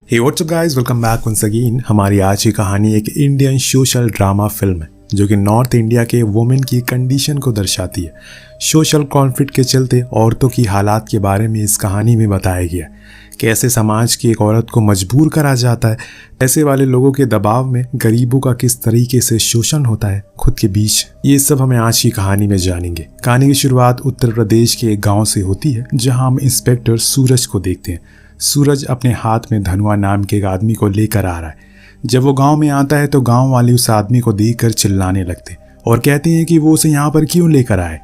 हे what's up guys, welcome back once again. हमारी आज की कहानी एक इंडियन सोशल ड्रामा फिल्म है जो कि नॉर्थ इंडिया के वुमेन की कंडीशन को दर्शाती है। सोशल कॉन्फ्लिक्ट के चलते औरतों की हालात के बारे में इस कहानी में बताया गया है। कैसे समाज की एक औरत को मजबूर करा जाता है, ऐसे वाले लोगों के दबाव में गरीबों का किस तरीके से शोषण होता है खुद के बीच, ये सब हमें आज की कहानी में जानेंगे। कहानी की शुरुआत उत्तर प्रदेश के एक गाँव से होती है जहाँ हम इंस्पेक्टर सूरज को देखते हैं। सूरज अपने हाथ में धनुआ नाम के एक आदमी को लेकर आ रहा है। जब वो गांव में आता है तो गांव वाले उस आदमी को देखकर चिल्लाने लगते और कहते हैं कि वो उसे यहाँ पर क्यों लेकर आए।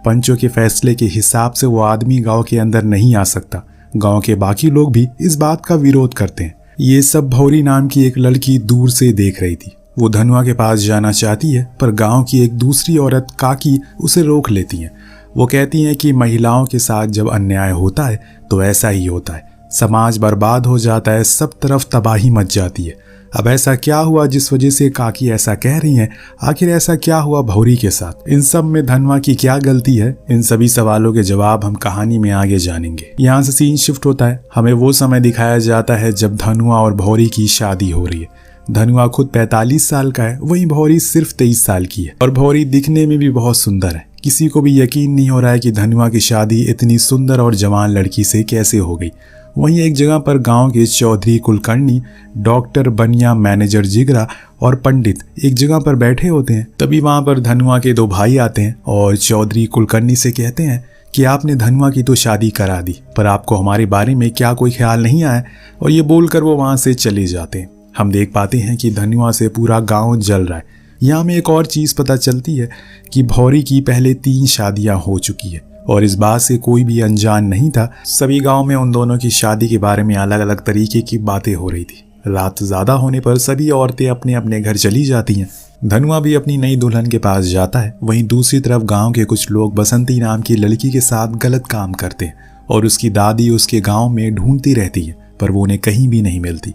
पंचों के फैसले के हिसाब से वो आदमी गांव के अंदर नहीं आ सकता। गांव के बाकी लोग भी इस बात का विरोध करते हैं। ये सब भौरी नाम की एक लड़की दूर से देख रही थी। वो धनुआ के पास जाना चाहती है पर गाँव की एक दूसरी औरत काकी उसे रोक लेती है। वो कहती हैं कि महिलाओं के साथ जब अन्याय होता है तो ऐसा ही होता है, समाज बर्बाद हो जाता है, सब तरफ तबाही मच जाती है। अब ऐसा क्या हुआ जिस वजह से काकी ऐसा कह रही हैं? आखिर ऐसा क्या हुआ भौरी के साथ? इन सब में धनुआ की क्या गलती है? इन सभी सवालों के जवाब हम कहानी में आगे जानेंगे। यहाँ से सीन शिफ्ट होता है। हमें वो समय दिखाया जाता है जब धनुआ और भौरी की शादी हो रही है। धनुआ खुद 45 साल का है, वहीं भौरी सिर्फ 23 साल की है और भौरी दिखने में भी बहुत सुंदर है। किसी को भी यकीन नहीं हो रहा है कि धनुआ की शादी इतनी सुंदर और जवान लड़की से कैसे हो गई। वहीं एक जगह पर गांव के चौधरी कुलकर्णी, डॉक्टर बनिया, मैनेजर जिगरा और पंडित एक जगह पर बैठे होते हैं। तभी वहां पर धनुआ के दो भाई आते हैं और चौधरी कुलकर्णी से कहते हैं कि आपने धनुआ की तो शादी करा दी, पर आपको हमारे बारे में क्या कोई ख्याल नहीं आया? और ये बोलकर वो वहां से चले जाते हैं। हम देख पाते हैं कि धनुआ से पूरा गाँव जल रहा है। यहाँ में एक और चीज पता चलती है कि भौरी की पहले 3 शादियां हो चुकी है और इस बात से कोई भी अनजान नहीं था। सभी गांव में उन दोनों की शादी के बारे में अलग अलग तरीके की बातें हो रही थी। रात ज्यादा होने पर सभी औरतें अपने अपने घर चली जाती हैं। धनुआ भी अपनी नई दुल्हन के पास जाता है। वहीं दूसरी तरफ गांव के कुछ लोग बसंती नाम की लड़की के साथ गलत काम करते हैं और उसकी दादी उसके गाँव में ढूंढती रहती है पर वो उन्हें कहीं भी नहीं मिलती।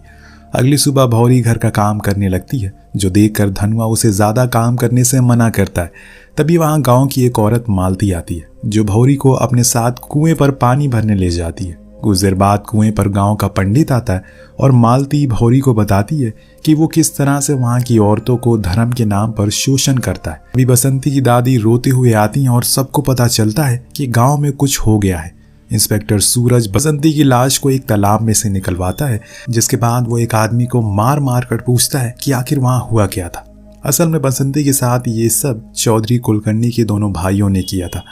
अगली सुबह भौरी घर का काम करने लगती है, जो देखकर धनुआ उसे ज्यादा काम करने से मना करता है। तभी वहां गांव की एक औरत मालती आती है जो भौरी को अपने साथ कुएं पर पानी भरने ले जाती है। कुछ देर बाद कुएं पर गांव का पंडित आता है और मालती भौरी को बताती है कि वो किस तरह से वहां की औरतों को धर्म के नाम पर शोषण करता है। अभी बसंती की दादी रोते हुए आती हैं और सबको पता चलता है कि गाँव में कुछ हो गया है। इंस्पेक्टर सूरज बसंती की लाश को एक तालाब में से निकलवाता है, जिसके बाद वो एक आदमी को मार मार कर पूछता है कि आखिर वहां हुआ क्या था। असल में बसंती के साथ ये सब चौधरी कुलकर्णी के दोनों भाइयों ने किया था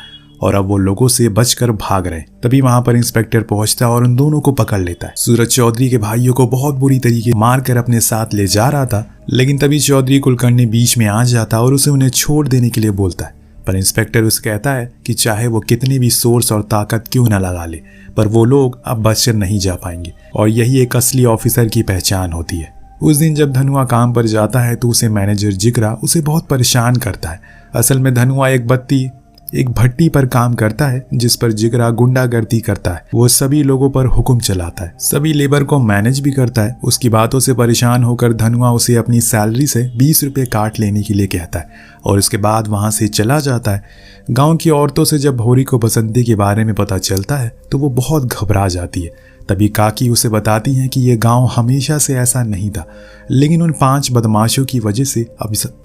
और अब वो लोगों से बचकर भाग रहे। तभी वहां पर इंस्पेक्टर पहुंचता है और उन दोनों को पकड़ लेता है। सूरज चौधरी के भाइयों को बहुत बुरी तरीके मार कर अपने साथ ले जा रहा था, लेकिन तभी चौधरी कुलकर्णी बीच में आ जाता और उसे उन्हें छोड़ देने के लिए बोलता है। पर इंस्पेक्टर उसे कहता है कि चाहे वो कितनी भी सोर्स और ताकत क्यों न लगा ले, पर वो लोग अब बचकर नहीं जा पाएंगे और यही एक असली ऑफिसर की पहचान होती है। उस दिन जब धनुआ काम पर जाता है तो उसे मैनेजर जिगरा उसे बहुत परेशान करता है। असल में धनुआ एक भट्टी पर काम करता है जिस पर जिगरा गुंडागर्दी करता है। वो सभी लोगों पर हुक्म चलाता है, सभी लेबर को मैनेज भी करता है। उसकी बातों से परेशान होकर धनुआ उसे अपनी सैलरी से 20 रुपये काट लेने के लिए कहता है और उसके बाद वहां से चला जाता है। गांव की औरतों से जब भौरी को बसंती के बारे में पता चलता है तो वो बहुत घबरा जाती है। तभी काकी उसे बताती हैं कि ये गांव हमेशा से ऐसा नहीं था, लेकिन उन 5 बदमाशों की वजह से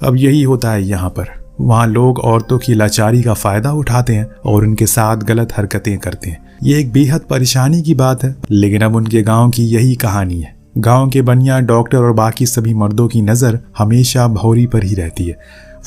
अब यही होता है। यहाँ पर वहाँ लोग औरतों की लाचारी का फायदा उठाते हैं और उनके साथ गलत हरकतें करते हैं। ये एक बेहद परेशानी की बात है, लेकिन अब उनके गांव की यही कहानी है। गांव के बनिया, डॉक्टर और बाकी सभी मर्दों की नज़र हमेशा भौरी पर ही रहती है।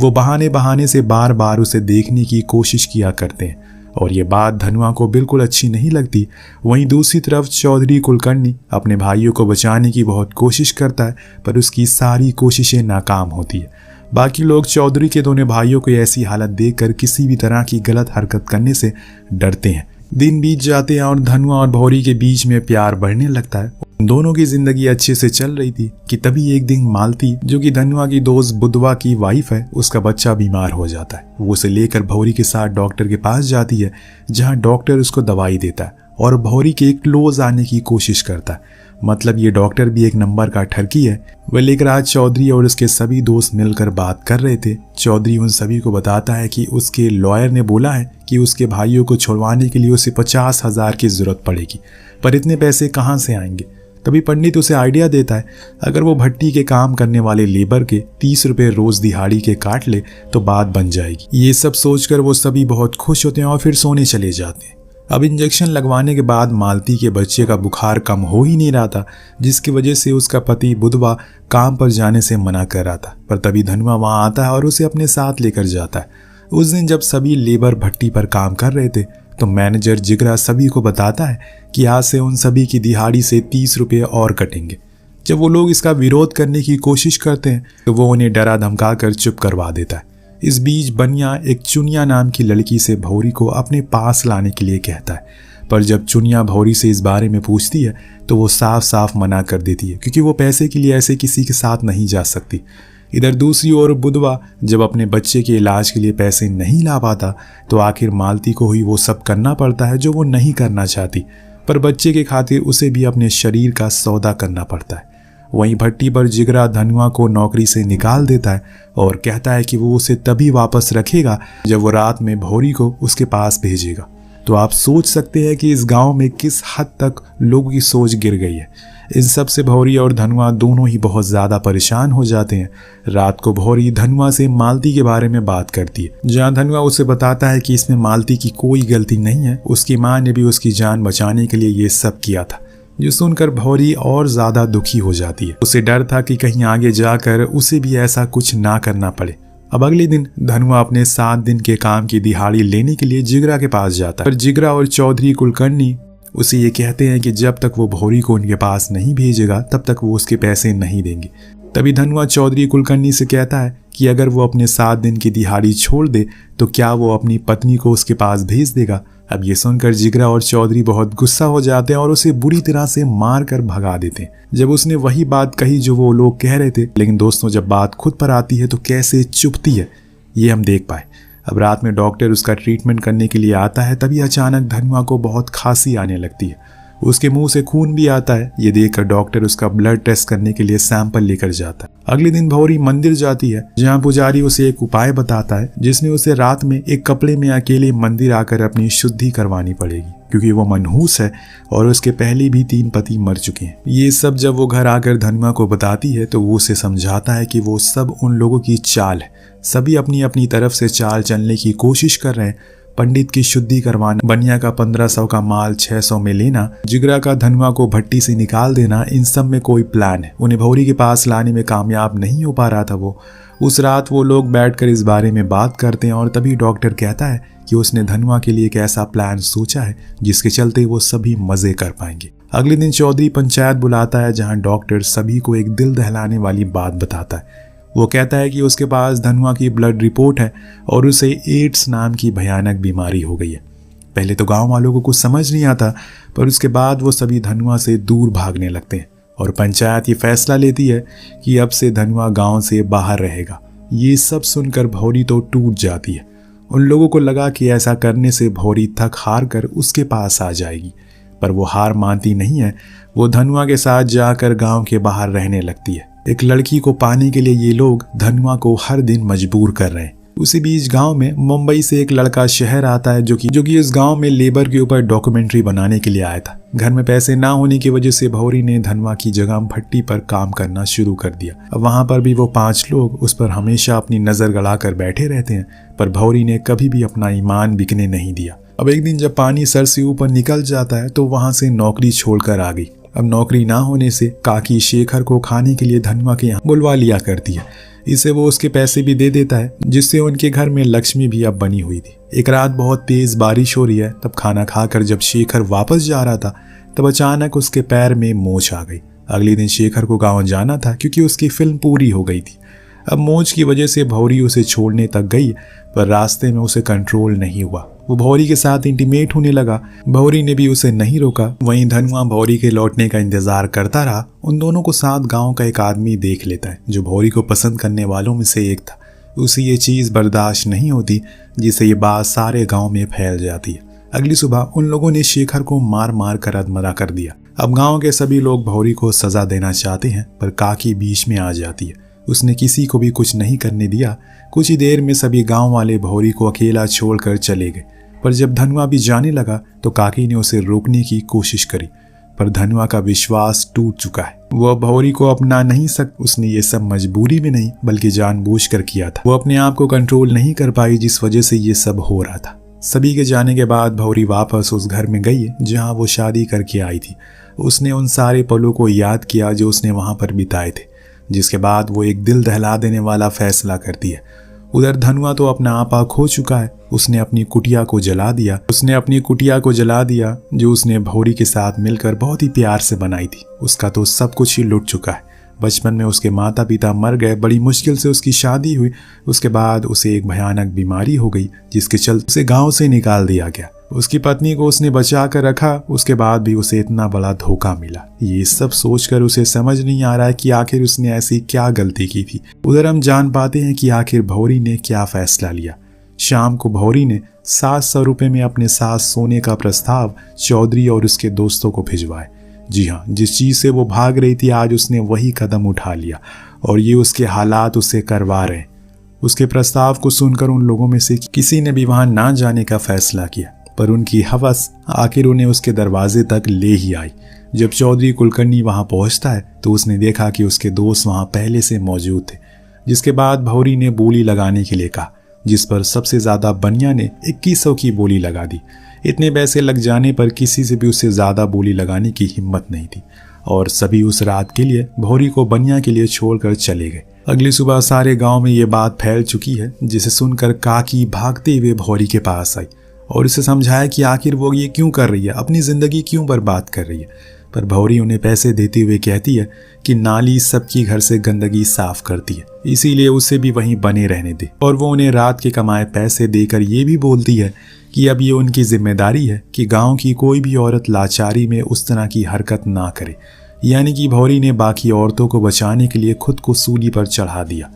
वो बहाने बहाने से बार बार उसे देखने की कोशिश किया करते हैं और ये बात धनुआ को बिल्कुल अच्छी नहीं लगती। वहीं दूसरी तरफ चौधरी कुलकर्णी अपने भाइयों को बचाने की बहुत कोशिश करता है पर उसकी सारी कोशिशें नाकाम होती है। बाकी लोग चौधरी के दोनों भाइयों को ऐसी हालत देखकर किसी भी तरह की गलत हरकत करने से डरते हैं। दिन बीत जाते हैं और धनुआ और भौरी के बीच में प्यार बढ़ने लगता है। दोनों की जिंदगी अच्छे से चल रही थी कि तभी एक दिन मालती, जो कि धनुआ की दोस्त बुधवा की वाइफ है, उसका बच्चा बीमार हो जाता है। वो उसे लेकर भौरी के साथ डॉक्टर के पास जाती है, जहाँ डॉक्टर उसको दवाई देता है और भौरी के क्लोज आने की कोशिश करता है। मतलब ये डॉक्टर भी एक नंबर का ठरकी है। वह लेकर आज चौधरी और उसके सभी दोस्त मिलकर बात कर रहे थे। चौधरी उन सभी को बताता है कि उसके लॉयर ने बोला है कि उसके भाइयों को छुड़वाने के लिए उसे 50,000 की जरूरत पड़ेगी, पर इतने पैसे कहाँ से आएंगे। तभी पंडित उसे आइडिया देता है, अगर वो भट्टी के काम करने वाले लेबर के 30 रुपये रोज दिहाड़ी के काट ले तो बात बन जाएगी। ये सब सोचकर वो सभी बहुत खुश होते हैं और फिर सोने चले जाते हैं। अब इंजेक्शन लगवाने के बाद मालती के बच्चे का बुखार कम हो ही नहीं रहा था, जिसकी वजह से उसका पति बुधवा काम पर जाने से मना कर रहा था। पर तभी धनुआ वहां आता है और उसे अपने साथ लेकर जाता है। उस दिन जब सभी लेबर भट्टी पर काम कर रहे थे तो मैनेजर जिगरा सभी को बताता है कि आज से उन सभी की दिहाड़ी से 30 रुपये और कटेंगे। जब वो लोग इसका विरोध करने की कोशिश करते हैं तो वो उन्हें डरा धमका कर चुप करवा देता है। इस बीच बनिया एक चुनिया नाम की लड़की से भौरी को अपने पास लाने के लिए कहता है, पर जब चुनिया भौरी से इस बारे में पूछती है तो वो साफ साफ मना कर देती है, क्योंकि वो पैसे के लिए ऐसे किसी के साथ नहीं जा सकती। इधर दूसरी ओर बुधवा जब अपने बच्चे के इलाज के लिए पैसे नहीं ला पाता तो आखिर मालती को ही वो सब करना पड़ता है जो वो नहीं करना चाहती, पर बच्चे के खातिर उसे भी अपने शरीर का सौदा करना पड़ता है। वहीं भट्टी पर जिगरा धनुआ को नौकरी से निकाल देता है और कहता है कि वो उसे तभी वापस रखेगा जब वो रात में भौरी को उसके पास भेजेगा। तो आप सोच सकते हैं कि इस गांव में किस हद तक लोगों की सोच गिर गई है। इन सब से भौरी और धनुआ दोनों ही बहुत ज़्यादा परेशान हो जाते हैं। रात को भौरी धनुआ से मालती के बारे में बात करती है, जहां धनुआ उसे बताता है कि इसमें मालती की कोई गलती नहीं है, उसकी माँ ने भी उसकी जान बचाने के लिए ये सब किया था। जो सुनकर भौरी और ज़्यादा दुखी हो जाती है। उसे डर था कि कहीं आगे जाकर उसे भी ऐसा कुछ ना करना पड़े। अब अगले दिन धनुआ अपने 7 दिन के काम की दिहाड़ी लेने के लिए जिगरा के पास जाता है, पर जिगरा और चौधरी कुलकर्णी उसे ये कहते हैं कि जब तक वो भौरी को उनके पास नहीं भेजेगा तब तक वो उसके पैसे नहीं देंगे। तभी धनुआ चौधरी कुलकर्णी से कहता है कि अगर वो अपने 7 दिन की दिहाड़ी छोड़ दे तो क्या वो अपनी पत्नी को उसके पास भेज देगा। अब ये सुनकर जिगरा और चौधरी बहुत गुस्सा हो जाते हैं और उसे बुरी तरह से मार कर भगा देते हैं। जब उसने वही बात कही जो वो लोग कह रहे थे, लेकिन दोस्तों जब बात खुद पर आती है तो कैसे चुपती है ये हम देख पाए। अब रात में डॉक्टर उसका ट्रीटमेंट करने के लिए आता है, तभी अचानक धनुआ को बहुत खांसी आने लगती है। उसके मुंह से खून भी आता है। ये देखकर डॉक्टर उसका ब्लड टेस्ट करने के लिए सैंपल लेकर जाता है। अगले दिन भौरी मंदिर जाती है, जहां पुजारी उसे एक उपाय बताता है जिसमें उसे रात में एक कपड़े में अकेले मंदिर आकर अपनी शुद्धि करवानी पड़ेगी, क्योंकि वो मनहूस है और उसके पहले भी 3 पति मर चुके हैं। ये सब जब वो घर आकर धनुआ को बताती है तो वो उसे समझाता है कि वो सब उन लोगों की चाल है। सभी अपनी अपनी तरफ से चाल चलने की कोशिश कर रहे हैं। पंडित की शुद्धि करवाना, बनिया का 1500 का माल 600 में लेना, जिगरा का धनुआ को भट्टी से निकाल देना, इन सब में कोई प्लान है। उन्हें भौरी के पास लाने में कामयाब नहीं हो पा रहा था वो। उस रात वो लोग बैठकर इस बारे में बात करते हैं और तभी डॉक्टर कहता है कि उसने धनुआ के लिए एक ऐसा प्लान सोचा है जिसके चलते वो सभी मजे कर पाएंगे। अगले दिन चौधरी पंचायत बुलाता है, जहाँ डॉक्टर सभी को एक दिल दहलाने वाली बात बताता है। वो कहता है कि उसके पास धनुआ की ब्लड रिपोर्ट है और उसे एड्स नाम की भयानक बीमारी हो गई है। पहले तो गांव वालों को कुछ समझ नहीं आता, पर उसके बाद वो सभी धनुआ से दूर भागने लगते हैं और पंचायत ये फैसला लेती है कि अब से धनुआ गांव से बाहर रहेगा। ये सब सुनकर भौरी तो टूट जाती है। उन लोगों को लगा कि ऐसा करने से भौरी थक हार कर उसके पास आ जाएगी, पर वो हार मानती नहीं है। वो धनुआ के साथ जाकर गांव के बाहर रहने लगती है। एक लड़की को पाने के लिए ये लोग धनुआ को हर दिन मजबूर कर रहे हैं। उसी बीच गांव में मुंबई से एक लड़का शहर आता है जो कि इस गांव में लेबर के ऊपर डॉक्यूमेंट्री बनाने के लिए आया था। घर में पैसे ना होने की वजह से भौरी ने धनुआ की जगह भट्टी पर काम करना शुरू कर दिया। अब वहां पर भी वो 5 लोग उस पर हमेशा अपनी नजर गड़ा कर बैठे रहते हैं, पर भौरी ने कभी भी अपना ईमान बिकने नहीं दिया। अब एक दिन जब पानी सर से ऊपर निकल जाता है तो वहां से नौकरी छोड़कर आ गई। अब नौकरी ना होने से काकी शेखर को खाने के लिए धनुआ के यहाँ बुलवा लिया करती है। इसे वो उसके पैसे भी दे देता है, जिससे उनके घर में लक्ष्मी भी अब बनी हुई थी। एक रात बहुत तेज बारिश हो रही है, तब खाना खाकर जब शेखर वापस जा रहा था तब अचानक उसके पैर में मोच आ गई। अगले दिन शेखर को गाँव जाना था क्योंकि उसकी फिल्म पूरी हो गई थी। अब मोच की वजह से भौरी उसे छोड़ने तक गई, पर रास्ते में उसे कंट्रोल नहीं हुआ। वो भौरी के साथ इंटीमेट होने लगा। भौरी ने भी उसे नहीं रोका। वहीं धनुआ भौरी के लौटने का इंतजार करता रहा। उन दोनों को साथ गांव का एक आदमी देख लेता है जो भौरी को पसंद करने वालों में से एक था। उसे ये चीज़ बर्दाश्त नहीं होती, जिससे ये बात सारे गांव में फैल जाती है। अगली सुबह उन लोगों ने शेखर को मार मार कर अधमरा कर दिया। अब गाँव के सभी लोग भौरी को सजा देना चाहते हैं, पर काकी बीच में आ जाती है। उसने किसी को भी कुछ नहीं करने दिया। कुछ ही देर में सभी गांव वाले भौरी को अकेला छोड़कर चले गए, पर जब धनुआ भी जाने लगा तो काकी ने उसे रोकने की कोशिश करी। पर धनुआ का विश्वास टूट चुका है। वो अब भौरी को अपना नहीं उसने ये सब मजबूरी में नहीं बल्कि जानबूझकर किया था। वो अपने आप को कंट्रोल नहीं कर पाई, जिस वजह से ये सब हो रहा था। सभी के जाने के बाद भौरी वापस उस घर में गई जहां वो शादी करके आई थी। उसने उन सारे पलों को याद किया जो उसने वहां पर बिताए थे, जिसके बाद वो एक दिल दहला देने वाला फैसला करती है। उधर धनुआ तो अपना आपा खो चुका है। उसने अपनी कुटिया को जला दिया जो उसने भौरी के साथ मिलकर बहुत ही प्यार से बनाई थी। उसका तो सब कुछ ही लुट चुका है। बचपन में उसके माता पिता मर गए, बड़ी मुश्किल से उसकी शादी हुई। उसके बाद उसे एक भयानक बीमारी हो गई, जिसके चलते उसे गांव से निकाल दिया गया। उसकी पत्नी को उसने बचा कर रखा, उसके बाद भी उसे इतना बड़ा धोखा मिला। ये सब सोचकर उसे समझ नहीं आ रहा है कि आखिर उसने ऐसी क्या गलती की थी। उधर हम जान पाते हैं कि आखिर भौरी ने क्या फैसला लिया। शाम को भौरी ने 700 रुपये में अपने साथ सोने का प्रस्ताव चौधरी और उसके दोस्तों को भिजवाए। जी हाँ, जिस चीज से वो भाग रही थी आज उसने वही कदम उठा लिया और ये उसके हालात उसे करवा रहे। उसके प्रस्ताव को सुनकर उन लोगों में से किसी ने भी वहां ना जाने का फैसला किया, पर उनकी हवस आखिर उन्हें उसके दरवाजे तक ले ही आई। जब चौधरी कुलकर्णी वहां पहुंचता है तो उसने देखा कि उसके दोस्त वहां पहले से मौजूद थे, जिसके बाद भौरी ने बोली लगाने के लिए कहा, जिस पर सबसे ज्यादा बनिया ने 2100 की बोली लगा दी। इतने पैसे लग जाने पर किसी से भी उससे ज्यादा बोली लगाने की हिम्मत नहीं थी और सभी उस रात के लिए भौरी को बनिया के लिए छोड़कर चले गए। अगली सुबह सारे गांव में ये बात फैल चुकी है, जिसे सुनकर काकी भागते हुए भौरी के पास आई और उसे समझाया कि आखिर वो ये क्यों कर रही है, अपनी जिंदगी क्यों बर्बाद कर रही है। पर भौरी उन्हें पैसे देते हुए कहती है कि नाली सबकी घर से गंदगी साफ करती है, इसीलिए उसे भी वहीं बने रहने दे। और वो उन्हें रात के कमाए पैसे देकर ये भी बोलती है कि अब ये उनकी जिम्मेदारी है कि गांव की कोई भी औरत लाचारी में उस तरह की हरकत ना करे। यानी कि भौरी ने बाकी औरतों को बचाने के लिए खुद को सूली पर चढ़ा दिया।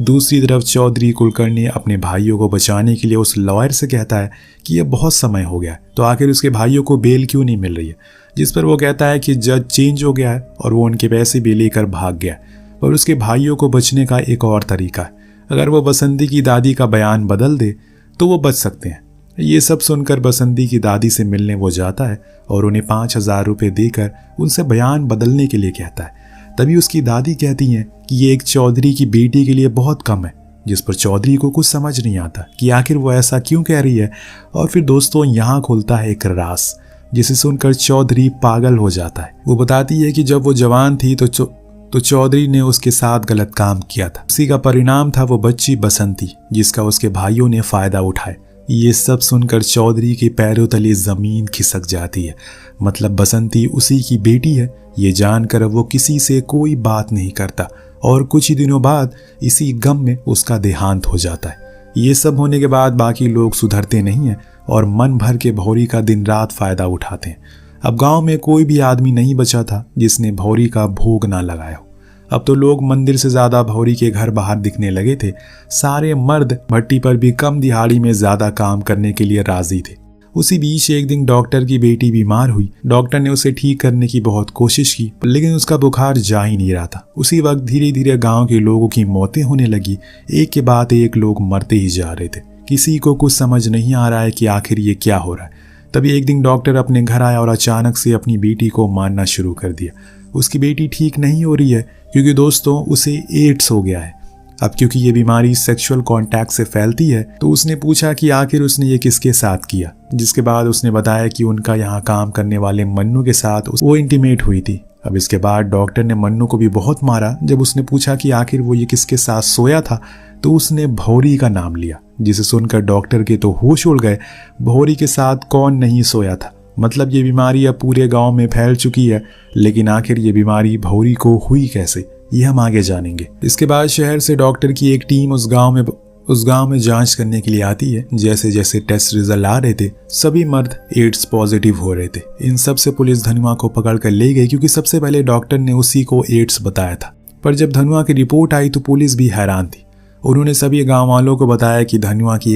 दूसरी तरफ चौधरी कुलकर्णी अपने भाइयों को बचाने के लिए उस लॉयर से कहता है कि यह बहुत समय हो गया है, तो आखिर उसके भाइयों को बेल क्यों नहीं मिल रही है। जिस पर वो कहता है कि जज चेंज हो गया है और वो उनके पैसे भी लेकर भाग गया। पर उसके भाइयों को बचने का एक और तरीका है, अगर वो बसंती की दादी का बयान बदल दे तो वो बच सकते हैं। ये सब सुनकर बसंती की दादी से मिलने वो जाता है और उन्हें 5000 रुपये देकर उनसे बयान बदलने के लिए कहता है। तभी उसकी दादी कहती हैं कि ये एक चौधरी की बेटी के लिए बहुत कम है, जिस पर चौधरी को कुछ समझ नहीं आता कि आखिर वो ऐसा क्यों कह रही है। और फिर दोस्तों यहाँ खुलता है एक राज, जिसे सुनकर चौधरी पागल हो जाता है। वो बताती है कि जब वो जवान थी तो चौधरी ने उसके साथ गलत काम किया था। उसी का परिणाम था वो बच्ची बसंती, जिसका उसके भाइयों ने फायदा उठाया। ये सब सुनकर चौधरी के पैरों तले जमीन खिसक जाती है। मतलब बसंती उसी की बेटी है, ये जानकर वो किसी से कोई बात नहीं करता और कुछ ही दिनों बाद इसी गम में उसका देहांत हो जाता है। ये सब होने के बाद बाकी लोग सुधरते नहीं हैं और मन भर के भौरी का दिन रात फायदा उठाते हैं। अब गांव में कोई भी आदमी नहीं बचा था जिसने भौरी का भोग ना लगाया हो। अब तो लोग मंदिर से ज्यादा भौरी के घर बाहर दिखने लगे थे। सारे मर्द भट्टी पर भी कम दिहाड़ी में ज्यादा काम करने के लिए राजी थे। उसी बीच एक दिन डॉक्टर की बेटी बीमार हुई। डॉक्टर ने उसे ठीक करने की बहुत कोशिश की, लेकिन उसका बुखार जा ही नहीं रहा था। उसी वक्त धीरे धीरे गांव के लोगों की मौतें होने लगी। एक के बाद एक लोग मरते ही जा रहे थे। किसी को कुछ समझ नहीं आ रहा है कि आखिर ये क्या हो रहा है। तभी एक दिन डॉक्टर अपने घर आया और अचानक से अपनी बेटी को मारना शुरू कर दिया। उसकी बेटी ठीक नहीं हो रही है क्योंकि दोस्तों उसे एड्स हो गया है। अब क्योंकि ये बीमारी सेक्सुअल कांटेक्ट से फैलती है तो उसने पूछा कि आखिर उसने ये किसके साथ किया, जिसके बाद उसने बताया कि उनका यहाँ काम करने वाले मन्नू के साथ वो इंटीमेट हुई थी। अब इसके बाद डॉक्टर ने मन्नू को भी बहुत मारा। जब उसने पूछा कि आखिर वो ये किसके साथ सोया था तो उसने भौरी का नाम लिया, जिसे सुनकर डॉक्टर के तो होश उड़ गए। भौरी के साथ कौन नहीं सोया था। मतलब ये बीमारी अब पूरे गांव में फैल चुकी है, लेकिन आखिर ये बीमारी भौरी को हुई कैसे, ये हम आगे जानेंगे। इसके बाद शहर से डॉक्टर की एक टीम उस गांव में जांच करने के लिए आती है। जैसे जैसे टेस्ट रिजल्ट आ रहे थे सभी मर्द एड्स पॉजिटिव हो रहे थे। इन सब से पुलिस धनुआ को पकड़ कर ले गई क्योंकि सबसे पहले डॉक्टर ने उसी को एड्स बताया था। पर जब धनुआ की रिपोर्ट आई तो पुलिस भी हैरान थी। उन्होंने सभी गाँव वालों को बताया कि धनुआ ही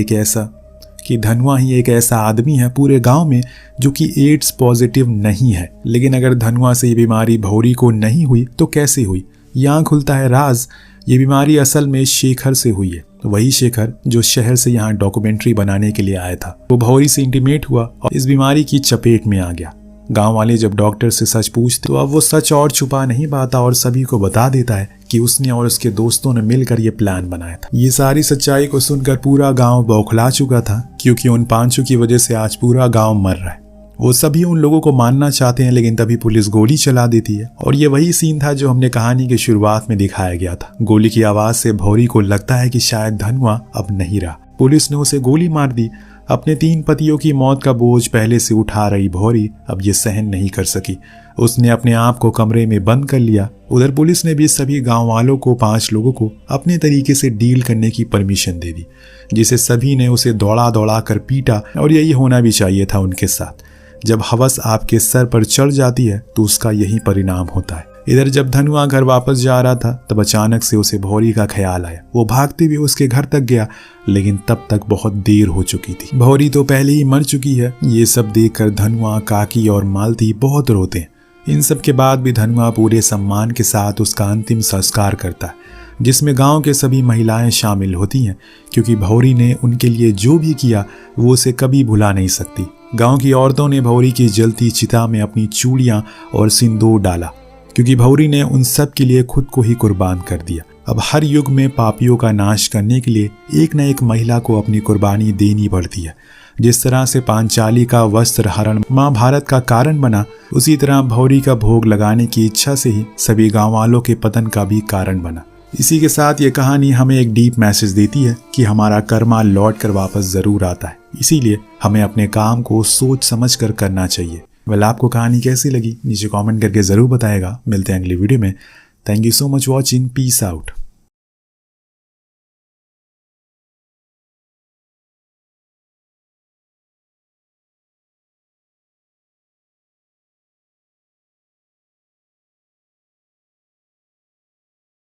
एक ऐसा आदमी है पूरे गांव में जो कि एड्स पॉजिटिव नहीं है। लेकिन अगर धनुआ से ये बीमारी भौरी को नहीं हुई तो कैसे हुई। यहाँ खुलता है राज। ये बीमारी असल में शेखर से हुई है। वही शेखर जो शहर से यहाँ डॉक्यूमेंट्री बनाने के लिए आया था। वो भौरी से इंटीमेट हुआ और इस बीमारी की चपेट में आ गया। गांव वाले जब डॉक्टर से सच पूछते तो अब वो सच और छुपा नहीं पाता और सभी को बता देता है कि उसने और उसके दोस्तों ने मिलकर ये प्लान बनाया था। ये सारी सच्चाई को सुनकर पूरा गांव बौखला चुका था, क्योंकि उन पांचों की वजह से आज पूरा गांव मर रहा है। वो सभी उन लोगों को मानना चाहते हैं, लेकिन तभी पुलिस गोली चला देती है। और ये वही सीन था जो हमने कहानी की शुरुआत में दिखाया गया था। गोली की आवाज से भौरी को लगता है कि शायद धनुआ अब नहीं रहा। पुलिस ने उसे गोली मार दी। अपने 3 पतियों की मौत का बोझ पहले से उठा रही भौरी अब ये सहन नहीं कर सकी। उसने अपने आप को कमरे में बंद कर लिया। उधर पुलिस ने भी सभी गांव वालों को 5 लोगों को अपने तरीके से डील करने की परमिशन दे दी, जिसे सभी ने उसे दौड़ा दौड़ा कर पीटा। और यही होना भी चाहिए था उनके साथ। जब हवस आपके सर पर चढ़ जाती है तो उसका यही परिणाम होता है। इधर जब धनुआ घर वापस जा रहा था तब अचानक से उसे भौरी का ख्याल आया। वो भागते हुए उसके घर तक गया, लेकिन तब तक बहुत देर हो चुकी थी। भौरी तो पहले ही मर चुकी है। ये सब देखकर धनुआ, काकी और मालती बहुत रोते हैं। इन सब के बाद भी धनुआ पूरे सम्मान के साथ उसका अंतिम संस्कार करता है, जिसमें गांव के सभी महिलाएं शामिल होती हैं, क्योंकि भौरी ने उनके लिए जो भी किया वो उसे कभी भुला नहीं सकती। गांव की औरतों ने भौरी की जलती चिता में अपनी चूड़ियां और सिंदूर डाला, क्योंकि भौरी ने उन सब के लिए खुद को ही कुर्बान कर दिया। अब हर युग में पापियों का नाश करने के लिए एक न एक महिला को अपनी कुर्बानी देनी पड़ती है। जिस तरह से पांचाली का वस्त्र हरण महाभारत का कारण बना, उसी तरह भौरी का भोग लगाने की इच्छा से ही सभी गाँव वालों के पतन का भी कारण बना। इसी के साथ ये कहानी हमें एक डीप मैसेज देती है कि हमारा कर्मा लौट कर वापस जरूर आता है। इसीलिए हमें अपने काम को सोच समझ कर करना चाहिए। वेल, आपको कहानी कैसी लगी नीचे कमेंट करके जरूर बताएगा। मिलते हैं अगली वीडियो में। Thank you so much watching. Peace out.